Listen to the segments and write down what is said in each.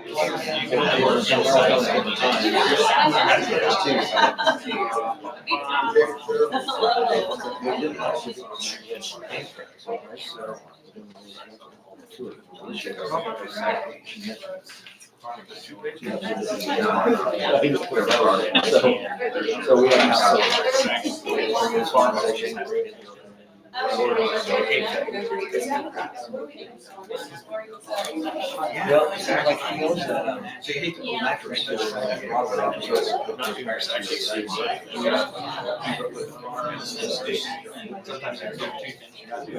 So we have well, it sounds like he knows that. So you hate to go back to sometimes there's two things you gotta do.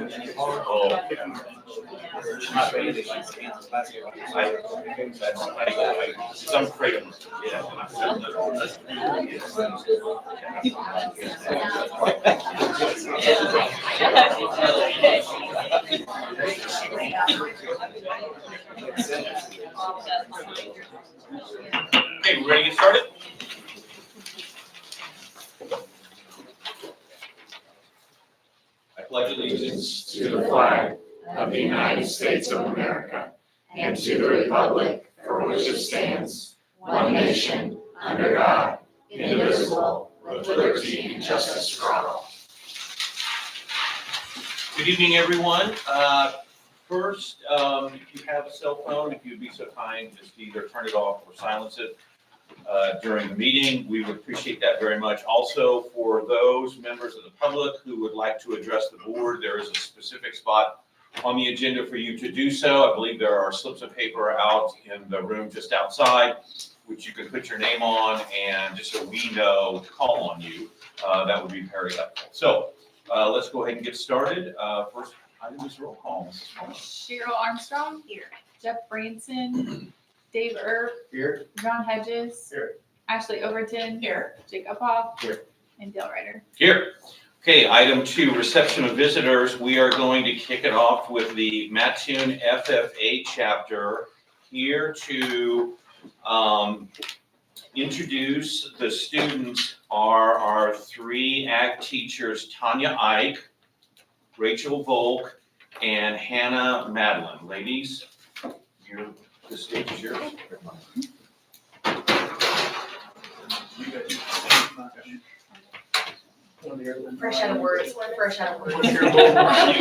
Not really like Kansas basketball. Some freedom, Okay, we ready to get started? I pledge allegiance to the flag of the United States of America and to the republic for which it stands, one nation, under God, indivisible, with liberty and justice for all. Good evening, everyone. First, if you have a cell phone, if you'd be so kind, just either turn it off or silence it during the meeting. We would appreciate that very much. Also, for those members of the public who would like to address the board, there is a specific spot on the agenda for you to do so. I believe there are slips of paper out in the room just outside, which you can put your name on, and just so we know to call on you, that would be very helpful. So let's go ahead and get started. First item is roll call. Cheryl Armstrong. Here. Jeff Branson. Dave Erb. Here. John Hedges. Here. Ashley Overton. Here. Jake Uphoff. Here. And Dale Ryder. Here. Okay, item 2, reception of visitors. We are going to kick it off with the Mattoon FFA chapter here to introduce the students are our 3 ag teachers, Tanya Ike, Rachel Volk, and Hannah Madeline. Ladies, the stage is yours. Fresh out of words, fresh out of words. You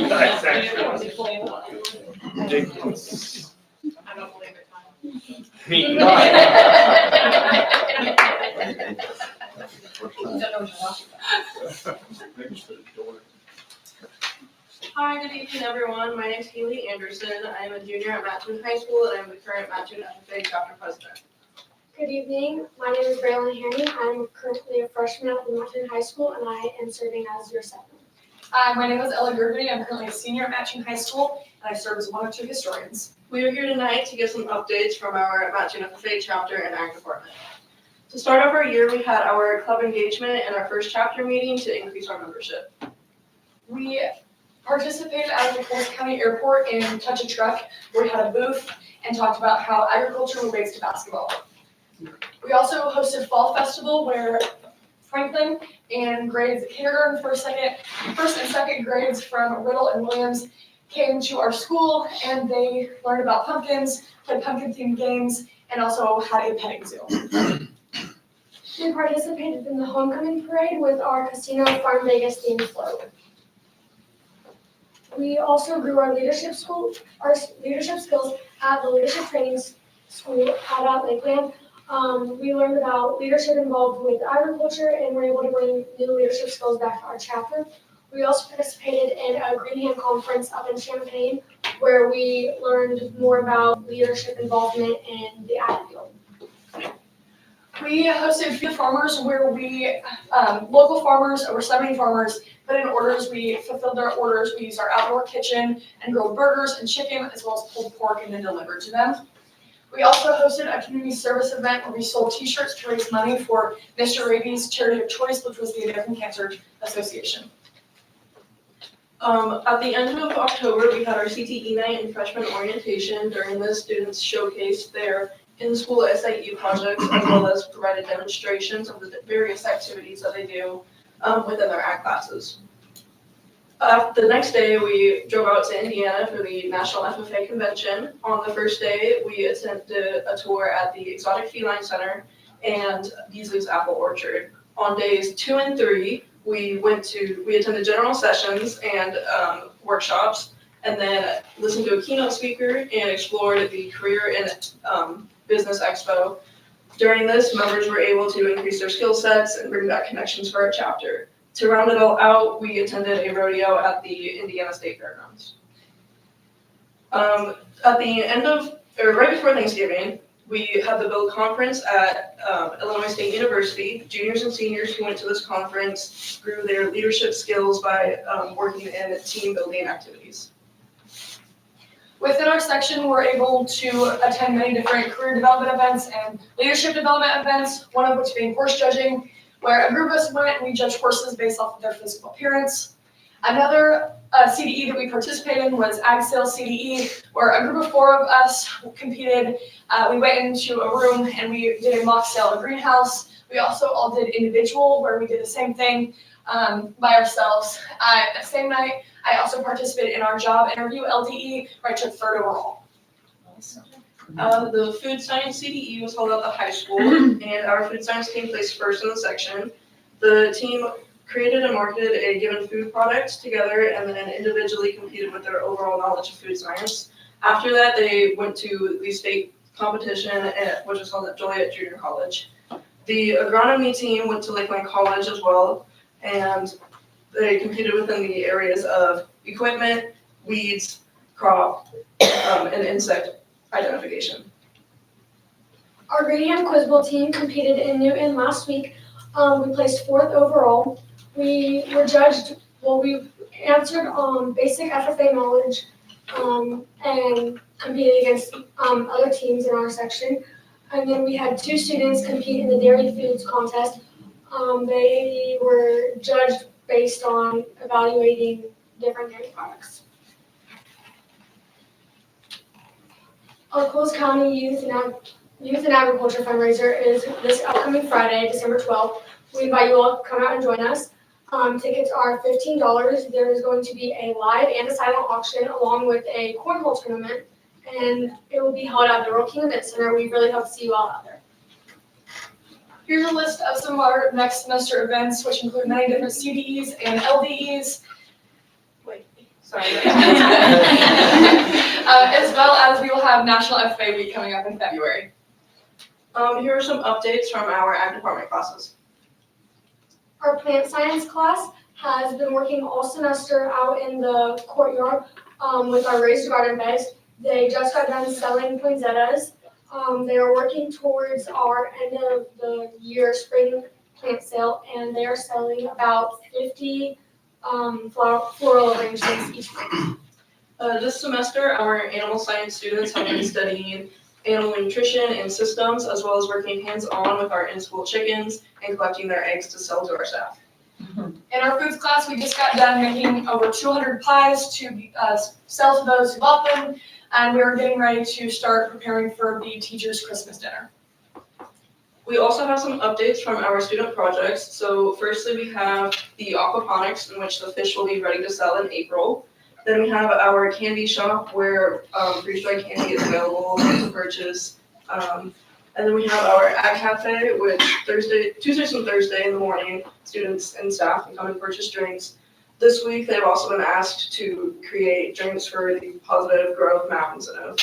guys actually. I don't believe it. Me. Hi, good evening, everyone. My name is Haley Anderson. I am a junior at Mattoon High School, and I am the current Mattoon FFA chapter president. Good evening. My name is Braylon Herring. I'm currently a freshman at the Mattoon High School, and I am serving as your second. Hi, my name is Ella Gergely. I'm currently a senior at Mattoon High School, and I serve as one of 2 historians. We are here tonight to give some updates from our Mattoon FFA chapter and ag department. To start off our year, we had our club engagement and our first chapter meeting to increase our membership. We participated at the Coles County Airport in Touch a Truck, where we had a booth and talked about how agriculture relates to basketball. We also hosted Fall Festival, where Franklin and grades kindergarten, first and second grades from Riddle and Williams came to our school, and they learned about pumpkins, played pumpkin-themed games, and also had a petting zoo. We participated in the homecoming parade with our Casino Farm Vegas themed float. We also grew our leadership skills at the leadership training school at Lakeland. We learned about leadership involved with agriculture, and were able to bring new leadership skills back to our chapter. We also participated in a Green Hand conference up in Champaign, where we learned more about leadership involvement in the ag field. We hosted Field Farmers, where we, local farmers, over 70 farmers, put in orders. We fulfilled their orders. We used our outdoor kitchen and grilled burgers and chicken, as well as pulled pork, and then delivered to them. We also hosted a community service event where we sold t-shirts to raise money for Mr. Raby's Charity of Choice, which was the American Cancer Association. At the end of October, we had our CTE night and freshman orientation. During this, students showcased their in-school SIU projects, as well as provided demonstrations of the various activities that they do within their ag classes. The next day, we drove out to Indiana for the National FFA Convention. On the first day, we attended a tour at the Exotic Feline Center and Beasley's Apple Orchard. On days 2 and 3, we attended general sessions and workshops, and then listened to a keynote speaker and explored the Career and Business Expo. During this, members were able to increase their skill sets and bring back connections for our chapter. To round it all out, we attended a rodeo at the Indiana State Fairgrounds. At the end of, or right before Thanksgiving, we had the Build Conference at Illinois State University. Juniors and seniors who went to this conference grew their leadership skills by working in team building activities. Within our section, we're able to attend many different career development events and leadership development events, one of which being horse judging, where a group of us went and we judged horses based off of their physical appearance. Another CDE that we participated in was Ag Sales CDE, where a group of 4 of us competed. We went into a room and we did a mock sale at a greenhouse. We also all did individual, where we did the same thing by ourselves. The same night, I also participated in our job interview, LTE, where I took 3rd overall. The food science CDE was held at the high school, and our food science team placed first in the section. The team created and marketed a given food product together and then individually competed with their overall knowledge of food science. After that, they went to the state competition, which was held at Joliet Junior College. The agronomy team went to Lakeland College as well, and they competed within the areas of equipment, weeds, crop, and insect identification. Our Gradian Quiz Bowl team competed in Newton last week. We placed 4th overall. We were judged, we answered basic FFA knowledge and competed against other teams in our section. And then we had 2 students compete in the dairy foods contest. They were judged based on evaluating different dairy products. Our Coles County Youth and Agriculture fundraiser is this upcoming Friday, December 12th. We invite you all to come out and join us. Tickets are $15. There is going to be a live and a silent auction along with a cornhole tournament, and it will be held at the Rural King Event Center. We really hope to see you all out there. Here's a list of some of our next semester events, which include many different CDEs and LDEs. Sorry. As well as we will have National FFA Week coming up in February. Here are some updates from our ag department classes. Our plant science class has been working all semester out in the courtyard with our raised garden beds. They just got done selling poinsettias. They are working towards our end of the year spring plant sale, and they are selling about 50 floral arrangements each month. This semester, our animal science students have been studying animal nutrition and systems, as well as working hands-on with our in-school chickens and collecting their eggs to sell to our staff. In our foods class, we just got done making over 200 pies to sell to those who bought them, and we are getting ready to start preparing for the teacher's Christmas dinner. We also have some updates from our student projects. So firstly, we have the aquaponics, in which the fish will be ready to sell in April. Then we have our candy shop, where freeze-dried candy is available to purchase. And then we have our ag cafe, which Tuesdays and Thursday in the morning, students and staff can come and purchase drinks. This week, they've also been asked to create drinks for the Positive Growth MAP incentive.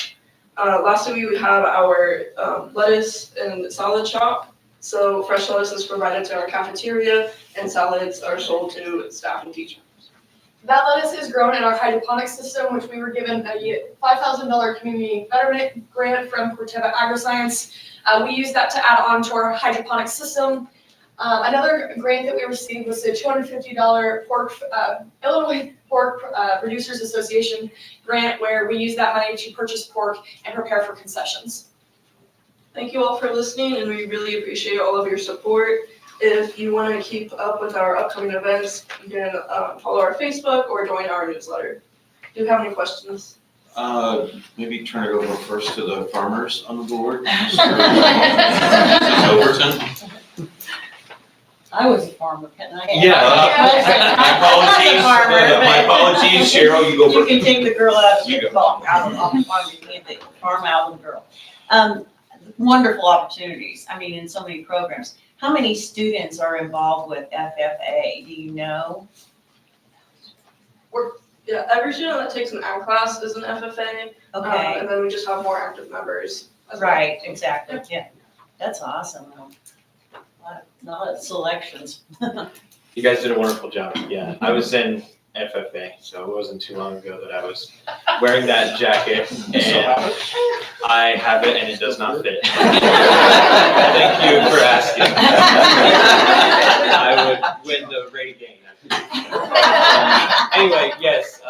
Lastly, we have our lettuce and salad shop. So fresh lettuce is provided to our cafeteria, and salads are sold to staff and teachers. That lettuce is grown in our hydroponics system, which we were given a $5,000 community betterment grant from Corteva Agriscience. We used that to add on to our hydroponics system. Another grant that we received was a $250 Illinois Pork Producers Association grant, where we use that money to purchase pork and prepare for concessions. Thank you all for listening, and we really appreciate all of your support. If you want to keep up with our upcoming events, you can follow our Facebook or join our newsletter. Do you have any questions? Maybe turn it over first to the farmers on the board. Mrs. Overton. I was a farmer, couldn't I? My apologies, Cheryl, you go You first. can take the girl out of You the go. farm, you can't take the farm out of the girl. Wonderful opportunities, I mean, in so many programs. How many students are involved with FFA, do you know? Yeah, every student that takes an ag class is an FFA, Okay, and then we just have more active members as well. right, exactly, yeah, that's awesome. Lot of selections. You guys did a wonderful job. Yeah, I was in FFA, so it wasn't too long ago that I was wearing that jacket, and I have it, and it does not fit. Thank you for asking. I would win the Ray game. Anyway, yes,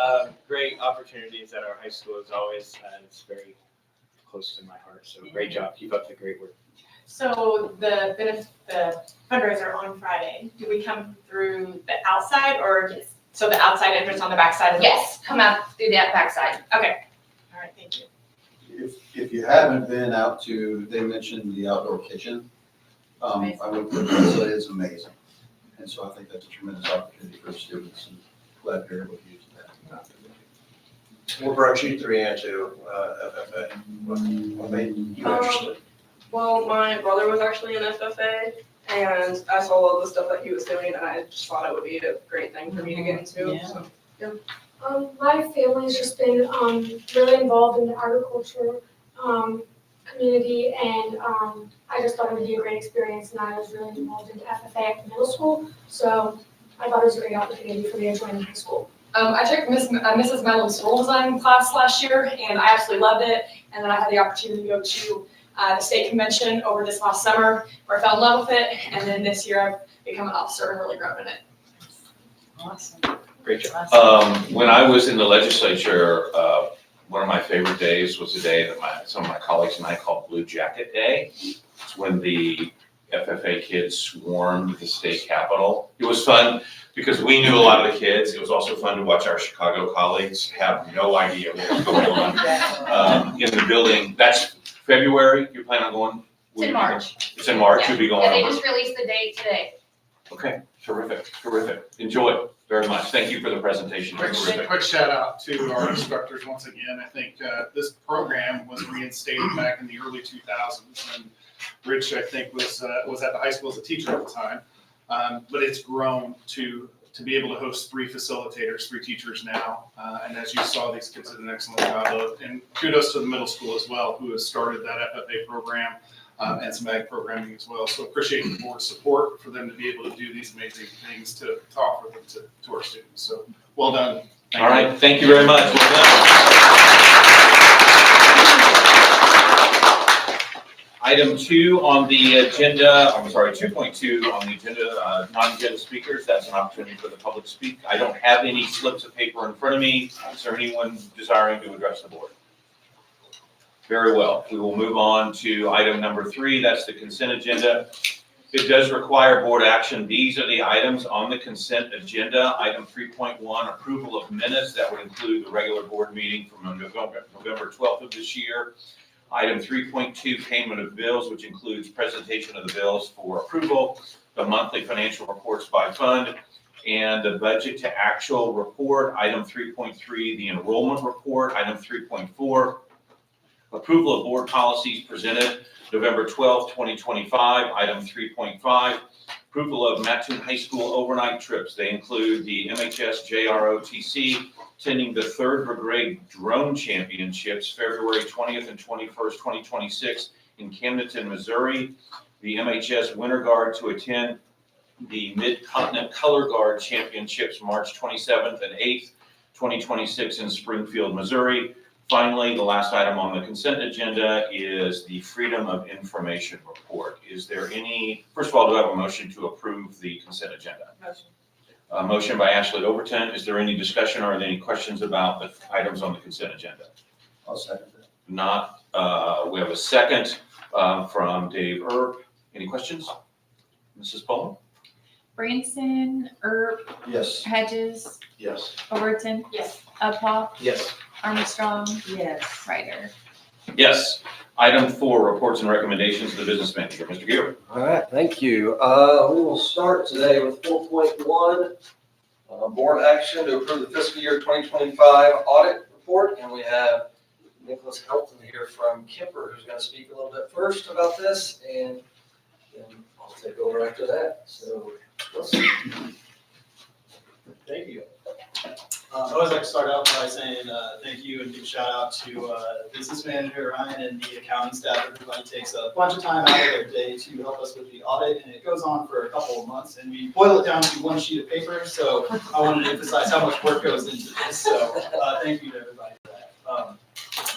great opportunities at our high school as always, and it's very close to my heart. So great job. Keep up the great work. So the fundraiser on Friday, do we come through the outside or so the outside entrance on the backside of the? Yes, come out through that backside. Okay, all right, thank you. If you haven't been out to, they mentioned the outdoor kitchen. I went to the it's amazing. And so I think that's a tremendous opportunity for students and glad you're able to use that. What brought you 3 and 2 FFA? What made you interested? Well, my brother was actually in FFA, and I saw all the stuff that he was doing, and I just thought it would be a great thing for me to get into. Yeah. So. My family's just been, really involved in the agriculture, community, and, I just thought it would be a great experience, and I was really involved in FFA at the middle school, so I thought it was a great opportunity for me to join high school. I took Mrs. Mellon's rural design class last year, and I absolutely loved it. And then I had the opportunity to go to the state convention over this last summer, where I fell in love with it. And then this year I've become an officer and really grown in it. Awesome. Great job. Awesome. When I was in the legislature, one of my favorite days was the day that some of my colleagues and I called Blue Jacket Day. It's when the FFA kids swarmed the state capitol. It was fun because we knew a lot of the kids. It was also fun to watch our Chicago colleagues have no idea what was going on in the building. That's February, you plan on going? It's in March. It's in March, you'll be going And they over? just released the date today. Okay, terrific. Enjoy it very much. Thank you for the presentation. Terrific. Quick shout out to our instructors once again. I think this program was reinstated back in the early 2000s, and Rich, I think, was at the high school as a teacher at the time. But it's grown to be able to host 3 facilitators, 3 teachers now. And as you saw, these kids did an excellent job of, and kudos to the middle school as well, who has started that FFA program and some ag programming as well. So appreciate the board's support for them to be able to do these amazing things to offer them to our students. So well done. All right, thank you very much. Well done. Item 2 on the agenda, 2.2 on the agenda, non-agenda speakers. That's an opportunity for the public to speak. I don't have any slips of paper in front of me. Is there anyone desiring to address the board? Very well. We will move on to item number 3. That's the consent agenda. It does require board action. These are the items on the consent agenda. Item 3.1, approval of minutes. That would include the regular board meeting from November 12th of this year. Item 3.2, payment of bills, which includes presentation of the bills for approval, the monthly financial reports by fund, and the budget to actual report. Item 3.3, the enrollment report. Item 3.4, approval of board policies presented November 12th, 2025. Item 3.5, approval of Mattoon High School overnight trips. They include the MHS JROTC attending the 3rd Brigade Drone Championships, February 20th and 21st, 2026 in Camdenton, Missouri. The MHS Winter Guard to attend the Mid-Continent Color Guard Championships, March 27th and 8th, 2026 in Springfield, Missouri. Finally, the last item on the consent agenda is the Freedom of Information Report. Is there any, first of all, do I have a motion to approve the consent agenda? Motion. A motion by Ashley Overton. Is there any discussion or are there any questions about the items on the consent agenda? I'll second that. Not, we have a second from Dave Erb. Any questions? Mrs. Bowen? Branson, Earp, Yes. Hedges, Yes. Overton, Yes. Uphoff, Yes. Armstrong, Yes. Ryder. Yes. Item 4, reports and recommendations to the business manager. Mr. Gear. All right, thank you. We will start today with 4.1, board action to approve the fiscal year 2025 audit report. And we have Nicholas Helton here from Kemper, who's going to speak a little bit first about this, and then I'll take over after that. So, Thank you. I always like to start out by saying thank you and give a shout out to business manager Ryan and the accounting staff. Everybody takes a bunch of time out of their day to help us with the audit, and it goes on for a couple of months. And we boil it down to one sheet of paper, so I wanted to emphasize how much work goes into this. So thank you to everybody for that.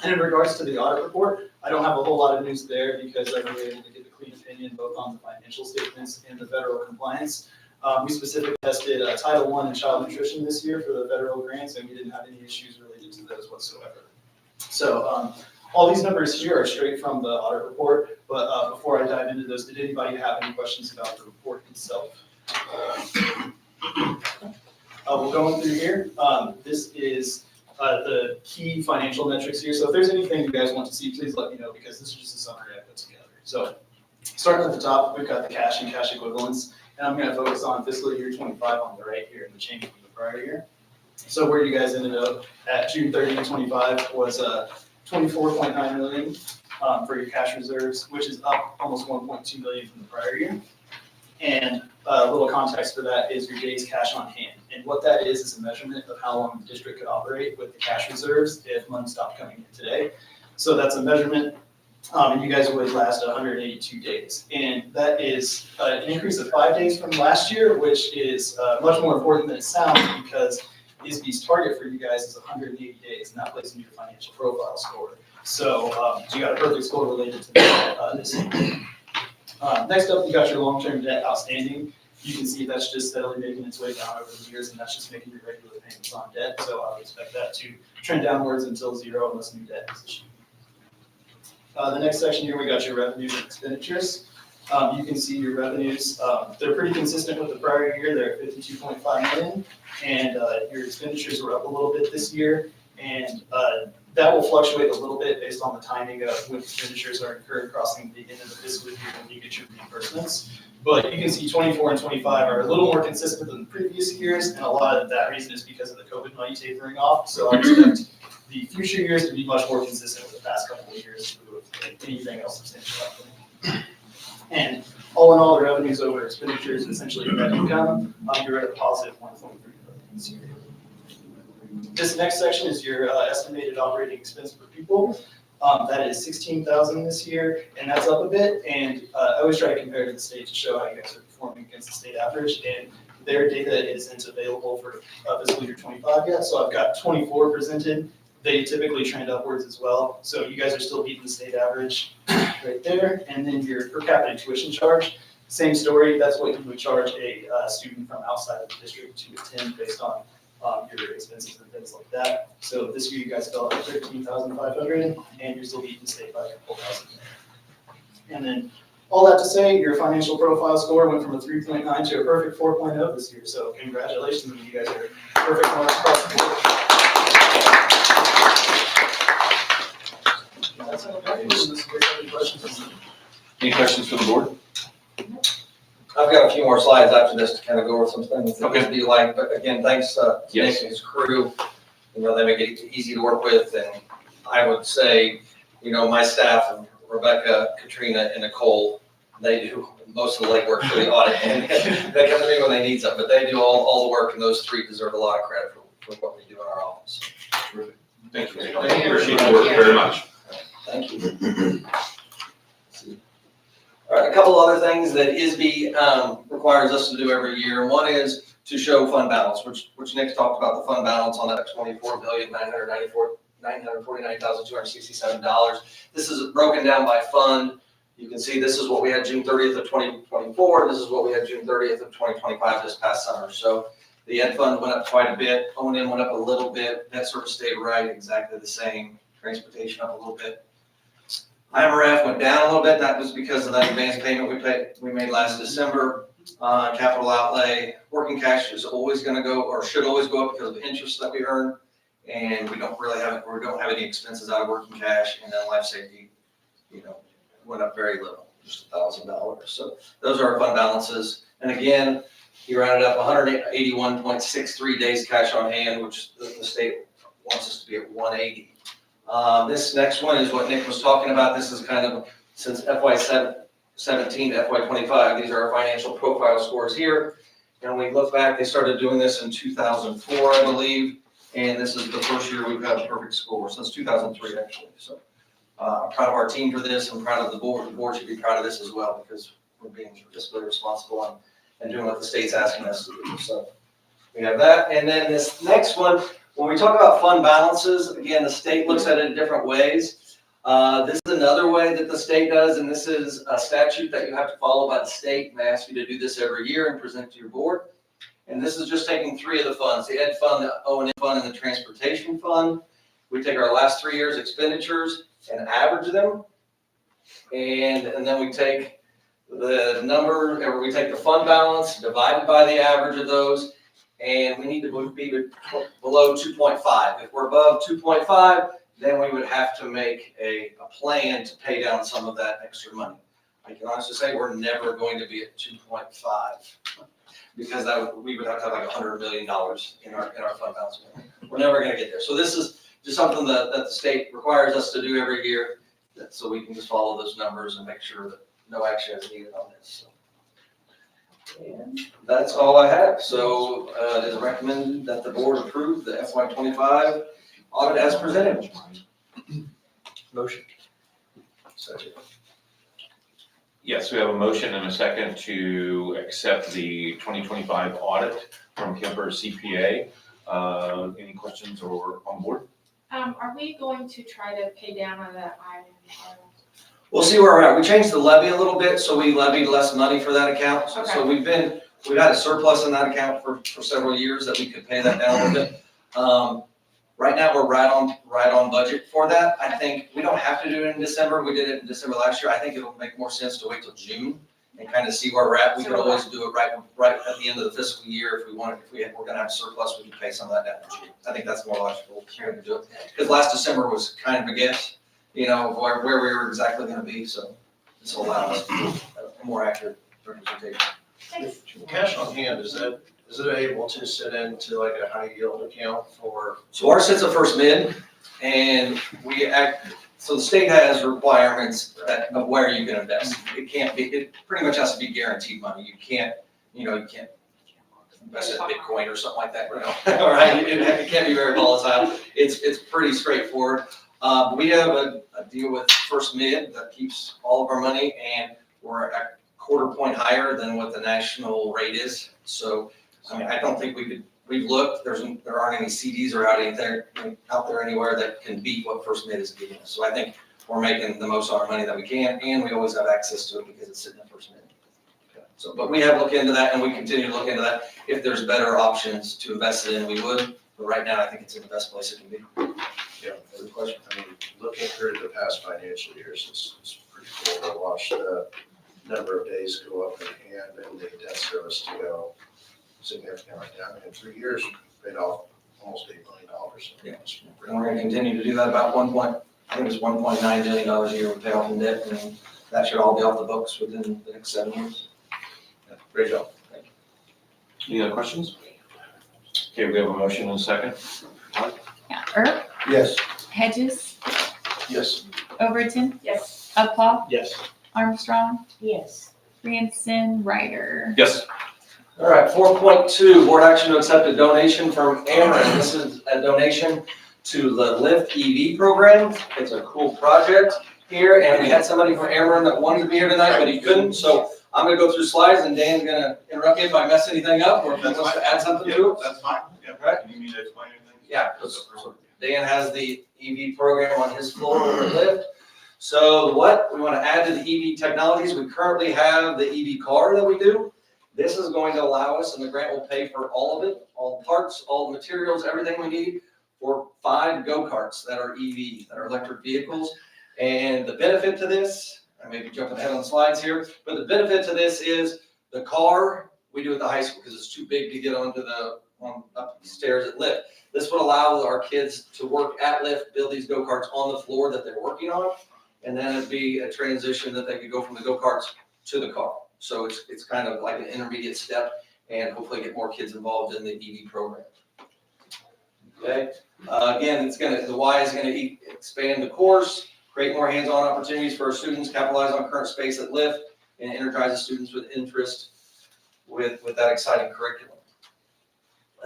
And in regards to the audit report, I don't have a whole lot of news there because I was able to get a clean opinion both on the financial statements and the federal compliance. We specifically tested Title I and child nutrition this year for the federal grants, and we didn't have any issues related to those whatsoever. So all these numbers here are straight from the audit report, but before I dive into those, did anybody have any questions about the report itself? We're going through here. This is the key financial metrics here. So if there's anything you guys want to see, please let me know, because this is just a summary I put together. So starting at the top, we've got the cash and cash equivalents. And I'm going to focus on fiscal year 25 on the right here and the change from the prior year. So where you guys ended up at June 30, 25 was $24.9 million for your cash reserves, which is up almost $1.2 million from the prior year. And a little context for that is your days cash on hand. And what that is a measurement of how long the district could operate with the cash reserves if money stopped coming in today. So that's a measurement. And you guys would last 182 days. And that is an increase of 5 days from last year, which is much more important than it sounds, because ISB's target for you guys is 180 days, and that plays into your financial profile score. So you got a perfect score related to that this year. Next up, you got your long-term debt outstanding. You can see that's just steadily making its way down over the years, and that's just making your regular payments on debt. So I would expect that to trend downwards until zero unless new debt is issued. The next section here, we got your revenues and expenditures. You can see your revenues, they're pretty consistent with the prior year. They're at 52.5 million, and your expenditures were up a little bit this year, and that will fluctuate a little bit based on the timing of when expenditures are incurred crossing the end of the fiscal year when you get your reimbursements. But you can see 24 and 25 are a little more consistent than the previous years, and a lot of that reason is because of the COVID money tapering off. So I expect the future years to be much more consistent with the past couple of years with anything else substantial happening. And all in all, the revenues over expenditures, essentially net income, you're at a positive 1.3 million this year. This next section is your estimated operating expense per pupil. That is 16,000 this year, and that's up a bit. And I always try to compare to the state to show how you guys are performing against the state average. And their data isn't available for fiscal year 25 yet, so I've got 24 presented. They typically trend upwards as well. So you guys are still beating the state average right there. And then your per capita tuition charge, same story. That's what you would charge a student from outside of the district to attend based on your expenses and things like that. So this year you guys fell at 13,500, and you're still beating the state by a couple thousand. And then all that to say, your financial profile score went from a 3.9 to a perfect 4.0 this year. So congratulations, you guys are perfect marks across the board. Any questions for the board? I've got a few more slides after this to kind of go over some things that Okay. would be like, but again, thanks to Yes. Nick and his crew. You know, they make it easy to work with, and I would say, you know, my staff, of Rebecca, Katrina, and Nicole, they do most of the legwork for the audit, and they come to me when they need something, but they do all the work, and those three deserve a lot of credit for what we do in our office. Thank you. Thank you. Appreciate the work very much. Thank you. All right, a couple other things that ISB requires us to do every year. And one is to show fund balance, which Nick talked about the fund balance on that $24,949,267. This is broken down by fund. You can see this is what we had June 30th of 2024. This is what we had June 30th of 2025 this past summer. So the ed fund went up quite a bit. O&M went up a little bit. That sort of stayed right, exactly the same. Transportation up a little bit. IMRF went down a little bit. That was because of that advance payment we made last December. Capital outlay, working cash is always going to go, or should always go up because of the interest that we earn, and we don't have any expenses out of working cash. And then life safety, went up very little, just $1,000. So those are our fund balances. And again, he rounded up 181.63 days cash on hand, which the state wants us to be at 180. This next one is what Nick was talking about. This is kind of since FY17 to FY25. These are our financial profile scores here. And we look back, they started doing this in 2004, I believe. And this is the first year we've had a perfect score, since 2003, actually. So I'm proud of our team for this. I'm proud of the board. The board should be proud of this as well, because we're being fiscally responsible and doing what the state's asking us to do. So we have that. And then this next one, when we talk about fund balances, again, the state looks at it in different ways. This is another way that the state does, and this is a statute that you have to follow by the state, and they ask you to do this every year and present to your board. And this is just taking 3 of the funds, the ed fund, the O&M fund, and the transportation fund. We take our last 3 years' expenditures and average them. And then we take the number, or we take the fund balance divided by the average of those, and we need to be below 2.5. If we're above 2.5, then we would have to make a plan to pay down some of that extra money. I can honestly say we're never going to be at 2.5 because we would have to have like $100 million in our fund balance. We're never going to get there. So this is just something that the state requires us to do every year, so we can just follow those numbers and make sure that no action is needed on this. And that's all I have. So it is recommended that the board approve the FY25 audit as presented. Motion. Second. Yes, we have a motion and a second to accept the 2025 audit from Kemper CPA. Any questions or on board? Are we going to try to pay down on that item? We'll see where we're at. We changed the levy a little bit, so we levied less money for that account. So Okay. we've had a surplus in that account for several years that we could pay that down a little bit. Right now, we're right on budget for that. I think we don't have to do it in December. We did it in December last year. I think it'll make more sense to wait till June and kind of see where we're at. We could always do it right at the end of the fiscal year if we wanted. If we're gonna have surplus, we can pay some of that down in June. I think that's more logical to do it. Because last December was kind of a guess, where we were exactly gonna be. So this will allow us a more accurate representation. Cash on hand, is it able to sit into like a high yield account for? So ours sits at First Mid, and so the state has requirements of where you can invest. It pretty much has to be guaranteed money. You can't invest in Bitcoin or something like that, all right? It can't be very volatile. It's pretty straightforward. We have a deal with First Mid that keeps all of our money, and we're a quarter point higher than what the national rate is. So, I mean, I don't think we've looked, there aren't any CDs or out there anywhere that can beat what First Mid is giving us. So I think we're making the most of our money that we can, and we always have access to it because it's sitting at First Mid. So, but we have looked into that, and we continue to look into that. If there's better options to invest it in, we would. But right now, I think it's in the best place it can be. Yeah, good question. I mean, looking through the past financial years, it's pretty cool to watch the number of days go up in hand and the debt service to go significantly down. In 3 years, paid off almost $8 million. Yeah. And we're gonna continue to do that about I think it's $1.9 million a year we pay off in debt, and that should all be off the books within the next 7 years. Yeah, great job. Thank you. Any other questions? Okay, we have a motion and a second. Yeah, Earp, Yes. Hedges, Yes. Overton, Yes. Uphaul, Yes. Armstrong, Yes. Branson, Ryder. Yes. All right, 4.2, board action to accept a donation from Ameren. This is a donation to the Lyft EV program. It's a cool project here, and we had somebody from Ameren that wanted to be here tonight, but he couldn't. So I'm gonna go through slides, and Dan's gonna interrupt me if I mess anything up, or if he wants to add something to it. That's fine. Yeah. Right. You need to explain anything? Yeah, Dan has the EV program on his floor over at Lyft. So what we want to add to the EV technologies, we currently have the EV car that we do. This is going to allow us, and the grant will pay for all of it, all the parts, all the materials, everything we need for 5 go-karts that are EV, that are electric vehicles. And the benefit to this, I may be jumping ahead on the slides here, but the benefit to this is the car we do at the high school because it's too big to get onto upstairs at Lyft. This would allow our kids to work at Lyft, build these go-karts on the floor that they're working on. And then it'd be a transition that they could go from the go-karts to the car. So it's kind of like an intermediate step and hopefully get more kids involved in the EV program. Okay, again, the Y is gonna expand the course, create more hands-on opportunities for our students, capitalize on current space at Lift, and energize the students with interest with that exciting curriculum.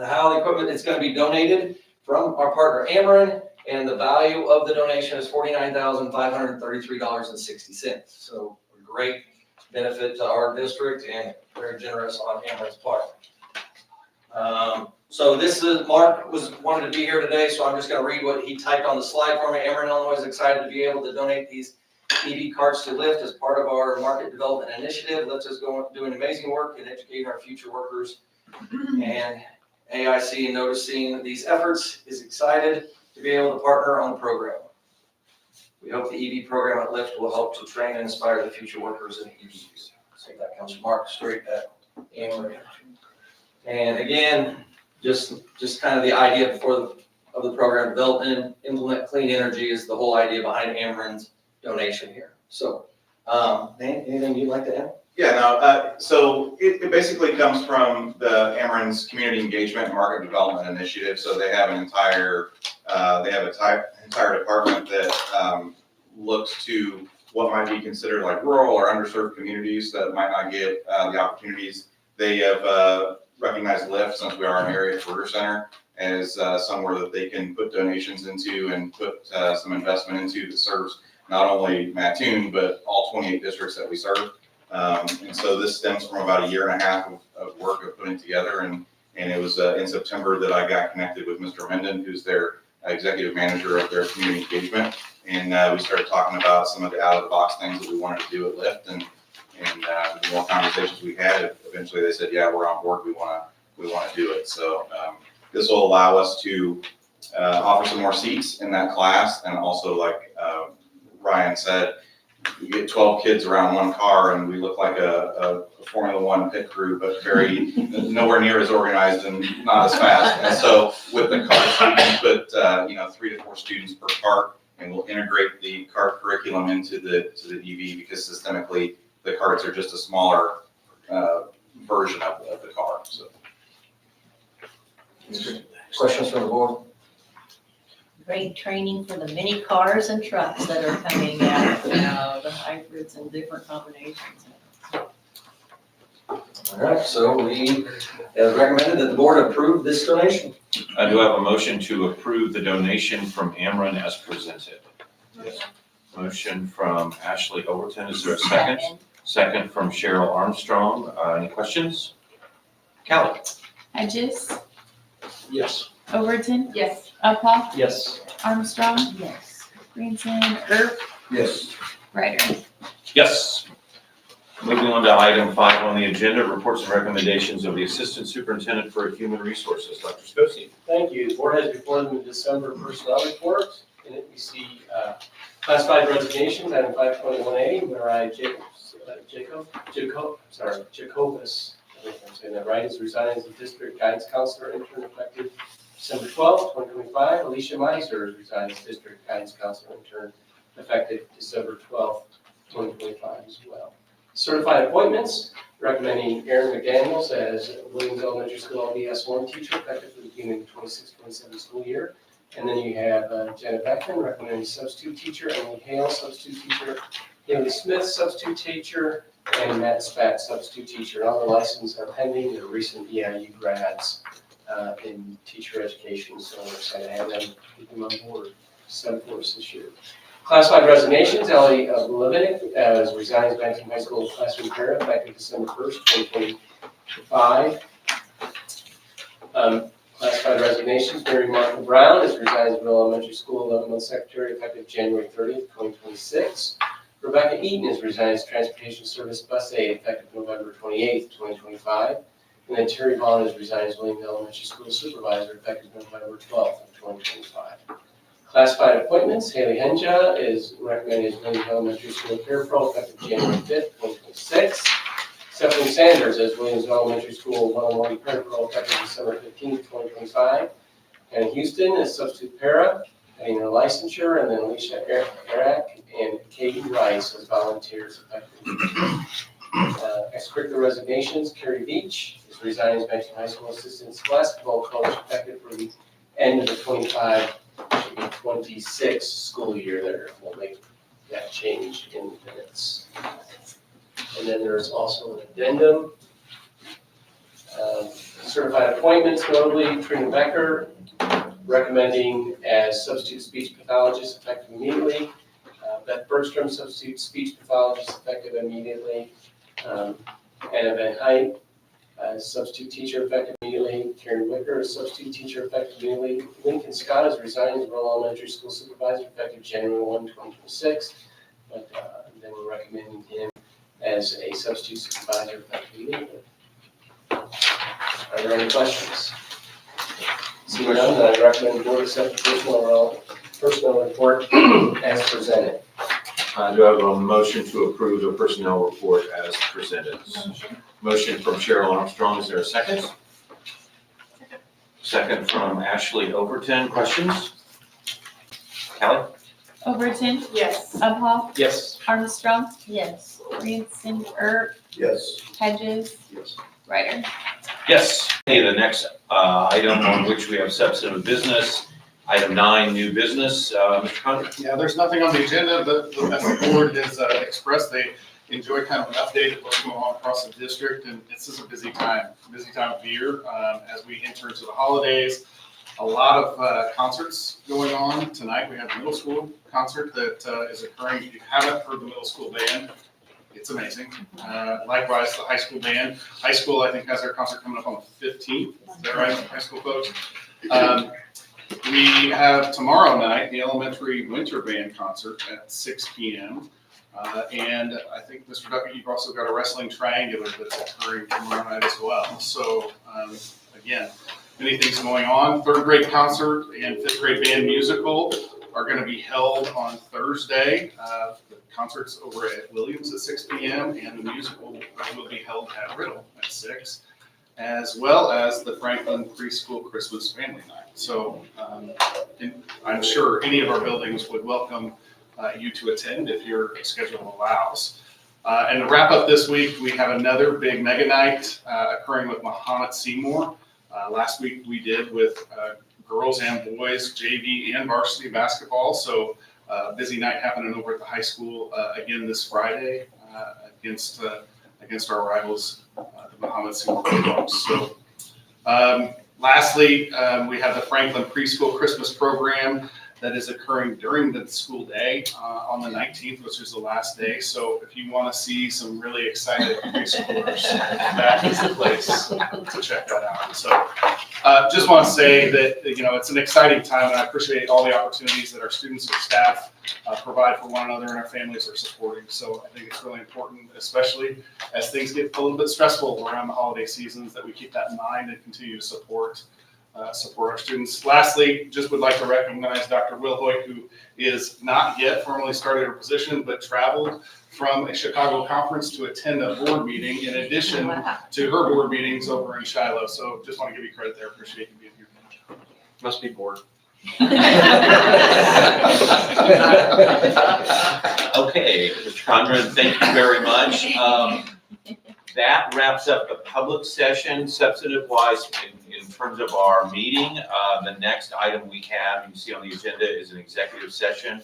How the equipment is gonna be donated from our partner Ameren, and the value of the donation is $49,533.60. So a great benefit to our district and very generous on Ameren's part. So this is, Mark wanted to be here today, so I'm just gonna read what he typed on the slide for me. Ameren, Illinois is excited to be able to donate these EV carts to Lyft as part of our market development initiative. Lyft is doing amazing work in educating our future workers. And AIC, noticing these efforts, is excited to be able to partner on the program. We hope the EV program at Lyft will help to train and inspire the future workers in EVs. So that comes from Mark straight at Ameren. And again, just kind of the idea of the program, develop and implement clean energy is the whole idea behind Ameren's donation here. So, Nate, anything you'd like to add? Yeah, no, so it basically comes from the Ameren's Community Engagement and Market Development Initiative. So they have an entire department that looks to what might be considered like rural or underserved communities that might not get the opportunities. They have recognized Lyft, since we are an area career center, as somewhere that they can put donations into and put some investment into that serves not only Mattoon, but all 28 districts that we serve. And so this stems from about a year and a half of work of putting together, and it was in September that I got connected with Mr. Menden, who's their executive manager of their community engagement, and we started talking about some of the out-of-the-box things that we wanted to do at Lyft, and the more conversations we had, eventually they said, yeah, we're on board, we want to do it. So this will allow us to offer some more seats in that class, and also, like Ryan said, you get 12 kids around one car and we look like a Formula One pit crew, but very nowhere near as organized and not as fast. And so with the carts, we can put 3 to 4 students per cart, and we'll integrate the cart curriculum into the EV, because systemically the carts are just a smaller version of the car. So. Questions from the board? Great training for the mini cars and trucks that are coming out now, the hybrids and different combinations. All right, so we have recommended that the board approve this donation. I do have a motion to approve the donation from Ameren as presented. Yes. Motion from Ashley Overton. Is there a second? Second from Cheryl Armstrong. Any questions? Callie? Hedges, Yes. Overton, Yes. Uphoff, Yes. Armstrong, Yes. Greenson, Erp, Yes. Ryder. Yes. Moving on to item 5 on the agenda, reports and recommendations of the Assistant Superintendent for Human Resources, Dr. Scosi. Thank you. The board has before them the December personnel report. In it, we see classified resignations, item 521A, Mariah Jacobus, I think I'm saying that right, is resigning as the district guidance counselor intern effective December 12th, 2025. Alicia Meiser is resigning as district guidance counselor intern effective December 12th, 2025 as well. Certified appointments, recommending Aaron McDaniels as Williams Elementary School LDS1 teacher effective for the beginning of the 26-27 school year. And then you have Janet Beckman recommending substitute teacher, Emily Hale substitute teacher, Haley Smith substitute teacher, and Matt Spat substitute teacher. All the licenses are pending. They're recent EIU grads in teacher education, so we're excited to have them, keep them on board, 7 for us this year. Classified resignations, Ellie Levinek as resigns Banking High School classroom para effective December 1st, 2025. Classified resignations, Mary Martha Brown is resigns Ville Elementary School 11-month secretary effective January 30th, 2026. Rebecca Eaton is resigns Transportation Service Bus Aide effective November 28th, 2025. And then Terry Vaughn is resigns Williams Elementary School Supervisor effective November 12th of 2025. Classified appointments, Haley Henja is recommended as Williams Elementary School parapro effective January 5th, 2026. Stephanie Sanders as Williams Elementary School 101 parapro effective December 15th, 2025. And Houston is substitute para, getting her licensure, and then Alicia Eric and Katie Rice as volunteers effective. Extracurricular resignations, Carrie Beach is resigning as Benton High School assistant basketball coach effective for the end of the 25-26 school year there. We'll make that change in minutes. And then there's also an addendum. Certified appointments, notably Trina Becker, recommending as substitute speech pathologist effective immediately. Beth Bergstrom, substitute speech pathologist effective immediately. Anna Van Height, substitute teacher effective immediately. Karen Wicker, substitute teacher effective immediately. Lincoln Scott is resigning as Rural Elementary School supervisor effective January 1, 2026. But then we're recommending him as a substitute supervisor effective immediately. Are there any questions? Seeing none, then I recommend the board accept the personnel report as presented. Do I have a motion to approve the personnel report as presented? Motion from Cheryl Armstrong, is there a second? Second from Ashley Overton, questions? Kelly? Overton, Yes. Uphoff, Yes. Armstrong, Yes. Williamson, Erb, Yes. Hedges, Yes. Ryder. Yes. Okay, the next item on which we have substantive business, item 9, new business, Mr. Conrad. Yeah, there's nothing on the agenda, but as the board has expressed, they enjoy kind of an update of what's going on across the district, and this is a busy time of the year as we enter into the holidays. A lot of concerts going on. Tonight, we have a middle school concert that is occurring. If you haven't heard the middle school band, it's amazing. Likewise, the high school band. High school, I think, has their concert coming up on the 15th. Is that right, high school folks? We have tomorrow night the elementary winter band concert at 6 p.m. And I think, Mr. Duckett, you've also got a wrestling triangular that's occurring tomorrow night as well. So, again, many things going on. 3rd grade concert and 5th grade band musical are going to be held on Thursday. The concert's over at Williams at 6 p.m. and the musical will be held at Riddle at 6, as well as the Franklin Preschool Christmas Family Night. So I'm sure any of our buildings would welcome you to attend if your schedule allows. And to wrap up this week, we have another big mega night occurring with Mahomet Seymour. Last week we did with girls and boys, JV and varsity basketball. So busy night happening over at the high school again this Friday against our rivals, the Mahomet Seymour Bulldogs. So lastly, we have the Franklin Preschool Christmas program that is occurring during the school day on the 19th, which is the last day. So if you want to see some really excited preschoolers, that is the place to check that out. So just want to say that, it's an exciting time, and I appreciate all the opportunities that our students and staff provide for one another and our families are supporting. So I think it's really important, especially as things get a little bit stressful around the holiday seasons, that we keep that in mind and continue to support our students. Lastly, just would like to recognize Dr. Wilhoit, who is not yet formally started her position, but traveled from a Chicago conference to attend a board meeting in addition to her board meetings over in Shiloh. So just want to give you credit there. Appreciate you being here. Must be bored. Okay, Mr. Conrad, thank you very much. That wraps up the public session, substantive-wise, in terms of our meeting. The next item we have, you can see on the agenda, is an executive session.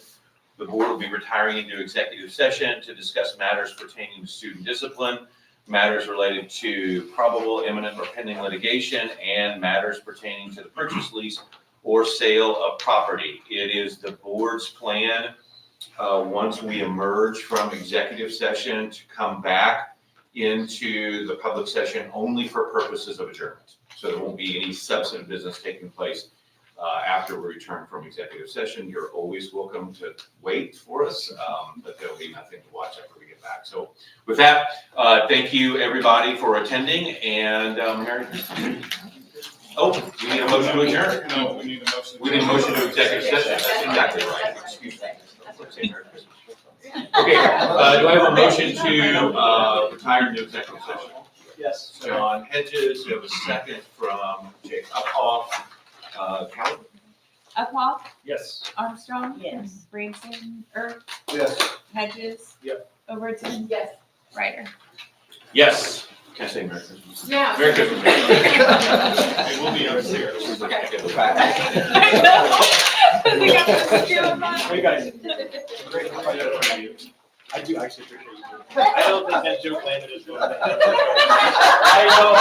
The board will be retiring into executive session to discuss matters pertaining to student discipline, matters related to probable, imminent, or pending litigation, and matters pertaining to the purchase, lease, or sale of property. It is the board's plan, once we emerge from executive session, to come back into the public session only for purposes of adjournment. So there won't be any substantive business taking place after we return from executive session. You're always welcome to wait for us, but there'll be nothing to watch after we get back. So with that, thank you everybody for attending, and Merry Christmas. Oh, we need a motion to adjourn. No, we need a motion. We need a motion to executive session. That's exactly right. Excuse me. Okay, do I have a motion to retire into executive session? Yes. John Hedges, we have a second from Jake Uphoff. Calvin? Uphoff, Yes. Armstrong. Yes. Branson, Irk, Yes. Hedges. Yep. Overton, Yes. Ryder. Yes. Can I say Merry Christmas? Yeah. Merry Christmas. It will be upstairs. I know. I think I'm gonna steal it back. Hey, guys. Great to find out from you. I do actually appreciate you. I don't think that joke landed as well. I know.